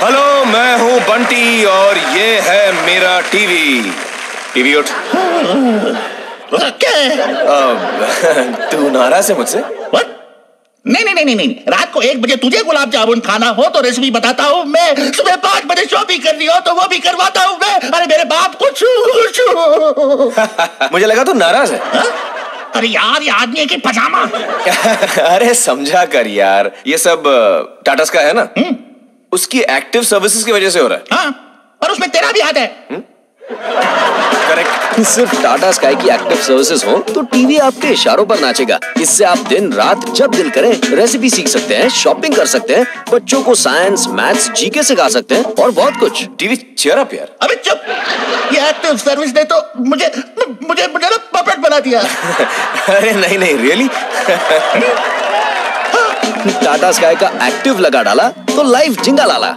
Hello, मैं हूँ बंटी और ये है मेरा टीवी। टीवी उठ। तू नाराज है मुझसे? नहीं, रात को 1 बजे तुझे गुलाब जामुन खाना हो तो रेसिपी बताता हूँ मैं, सुबह 5 बजे शॉपिंग करनी हो तो वो भी करवाता हूँ मैं। अरे मेरे बाप को मुझे लगा तू नाराज है। अरे यार, ये आदमी है कि पजामा? अरे समझा कर यार, ये सब टाटा स्काई है ना, उसकी एक्टिव सर्विसेज की वजह से हो रहा है। हाँ, पर उसमें तेरा भी हाथ है। करेक्ट। सिर्फ टाटा स्काई की एक्टिव सर्विसेज हो तो टीवी आपके इशारों पर नाचेगा। इससे आप दिन रात जब दिल करे रेसिपी सीख सकते हैं, शॉपिंग कर सकते हैं, बच्चों को साइंस, मैथ्स, जीके सिखा सकते हैं और बहुत कुछ। टीवी चीयर अप यार। अबे चुप! ये एक्टिव सर्विस ने तो मुझे ना पपेट बना दिया। अरे नहीं रियली। टाटा स्काई का एक्टिव लगा डाला तो लाइफ जिंगा लाला।